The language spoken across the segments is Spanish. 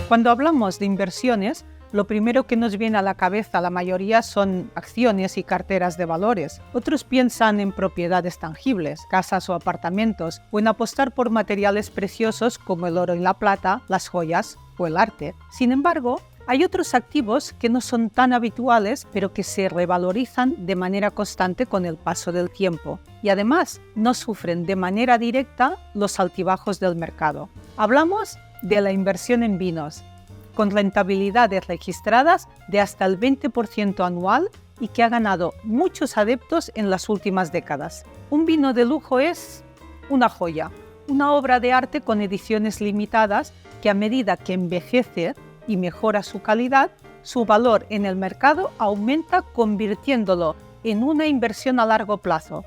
Cuando hablamos de inversiones, lo primero que nos viene a la cabeza la mayoría son acciones y carteras de valores. Otros piensan en propiedades tangibles, casas o apartamentos, o en apostar por materiales preciosos como el oro y la plata, las joyas o el arte. Sin embargo, hay otros activos que no son tan habituales, pero que se revalorizan de manera constante con el paso del tiempo y además no sufren de manera directa los altibajos del mercado. Hablamos de la inversión en vinos, con rentabilidades registradas de hasta el 20% anual y que ha ganado muchos adeptos en las últimas décadas. Un vino de lujo es una joya, una obra de arte con ediciones limitadas que a medida que envejece y mejora su calidad, su valor en el mercado aumenta convirtiéndolo en una inversión a largo plazo.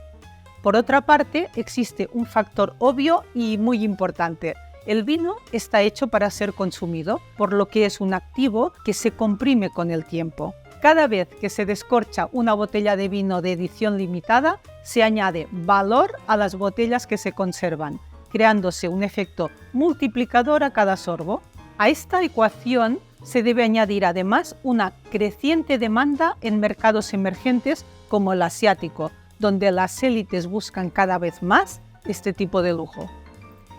Por otra parte, existe un factor obvio y muy importante. El vino está hecho para ser consumido, por lo que es un activo que se comprime con el tiempo. Cada vez que se descorcha una botella de vino de edición limitada, se añade valor a las botellas que se conservan, creándose un efecto multiplicador a cada sorbo. A esta ecuación se debe añadir además una creciente demanda en mercados emergentes como el asiático, donde las élites buscan cada vez más este tipo de lujo.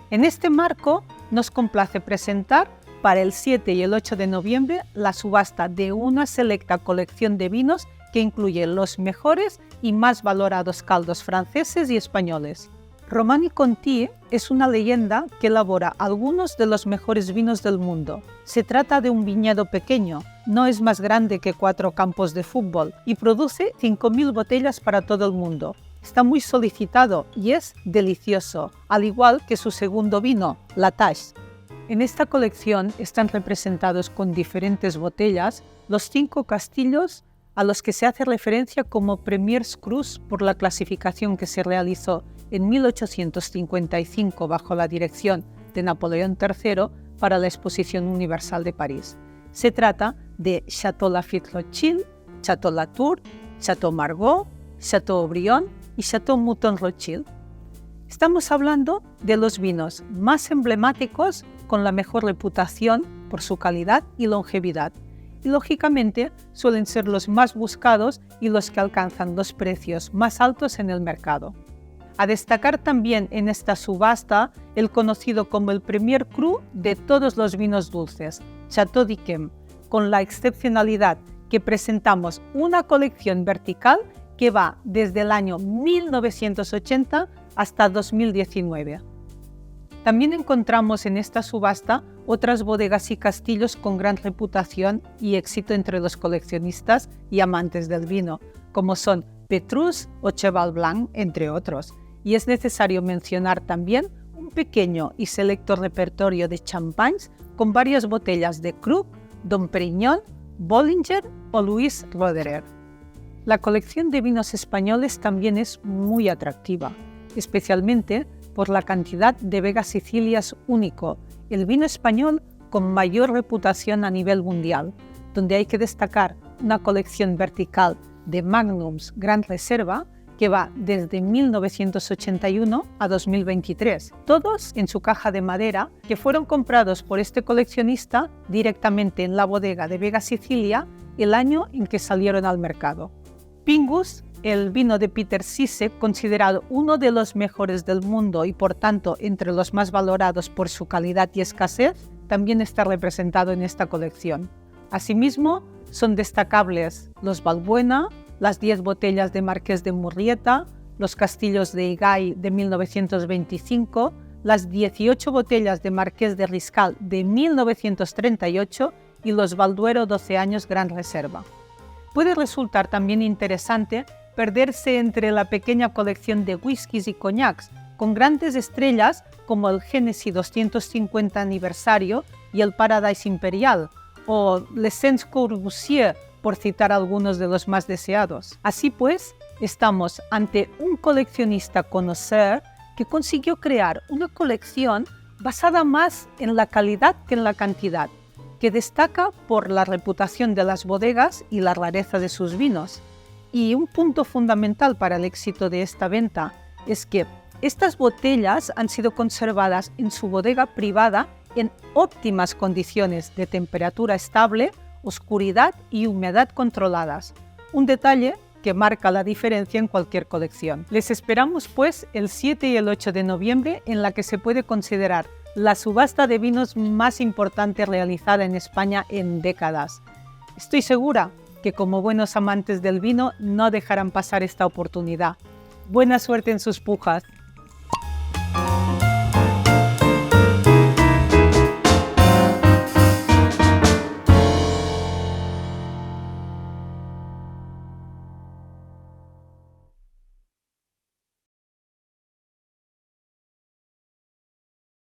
En este marco, nos complace presentar para el 7 y el 8 de noviembre la subasta de una selecta colección de vinos que incluye los mejores y más valorados caldos franceses y españoles. Romanée-Conti es una leyenda que elabora algunos de los mejores vinos del mundo. Se trata de un viñedo pequeño, no es más grande que 4 campos de fútbol y produce 5.000 botellas para todo el mundo. Está muy solicitado y es delicioso, al igual que su segundo vino, La Tâche. En esta colección están representados con diferentes botellas los 5 castillos a los que se hace referencia como Premiers Crus por la clasificación que se realizó en 1855 bajo la dirección de Napoleón III para la Exposición Universal de París. Se trata de Château Lafite Rothschild, Château Latour, Château Margaux, Château Haut-Brion y Château Mouton Rothschild. Estamos hablando de los vinos más emblemáticos con la mejor reputación por su calidad y longevidad. Y lógicamente suelen ser los más buscados y los que alcanzan los precios más altos en el mercado. A destacar también en esta subasta el conocido como el Premier Cru de todos los vinos dulces, Château d'Yquem, con la excepcionalidad que presentamos una colección vertical que va desde el año 1980 hasta 2019. También encontramos en esta subasta otras bodegas y castillos con gran reputación y éxito entre los coleccionistas y amantes del vino, como son Petrus o Cheval Blanc, entre otros. Y es necesario mencionar también un pequeño y selecto repertorio de champagnes con varias botellas de Krug, Dom Perignon, Bollinger o Louis Roederer. La colección de vinos españoles también es muy atractiva, especialmente por la cantidad de Vega Sicilias único, el vino español con mayor reputación a nivel mundial, donde hay que destacar una colección vertical de Magnums Gran Reserva que va desde 1981 a 2023, todos en su caja de madera que fueron comprados por este coleccionista directamente en la bodega de Vega Sicilia el año en que salieron al mercado. Pingus, el vino de Peter Sisek, considerado uno de los mejores del mundo y por tanto entre los más valorados por su calidad y escasez, también está representado en esta colección. Asimismo, son destacables los Valbuena, las 10 botellas de Marqués de Murrieta, los castillos de Igay de 1925, las 18 botellas de Marqués de Riscal de 1938 y los Balduero 12 años Gran Reserva. Puede resultar también interesante perderse entre la pequeña colección de whiskies y coñacs, con grandes estrellas como el Genesis 250 aniversario y el Paradise Imperial, o Les Saints Courvoisier, por citar algunos de los más deseados. Así pues, estamos ante un coleccionista connoisseur que consiguió crear una colección basada más en la calidad que en la cantidad, que destaca por la reputación de las bodegas y la rareza de sus vinos. Y un punto fundamental para el éxito de esta venta es que estas botellas han sido conservadas en su bodega privada en óptimas condiciones de temperatura estable, oscuridad y humedad controladas. Un detalle que marca la diferencia en cualquier colección. Les esperamos pues el 7 y el 8 de noviembre, en la que se puede considerar la subasta de vinos más importante realizada en España en décadas. Estoy segura que como buenos amantes del vino no dejarán pasar esta oportunidad. Buena suerte en sus pujas.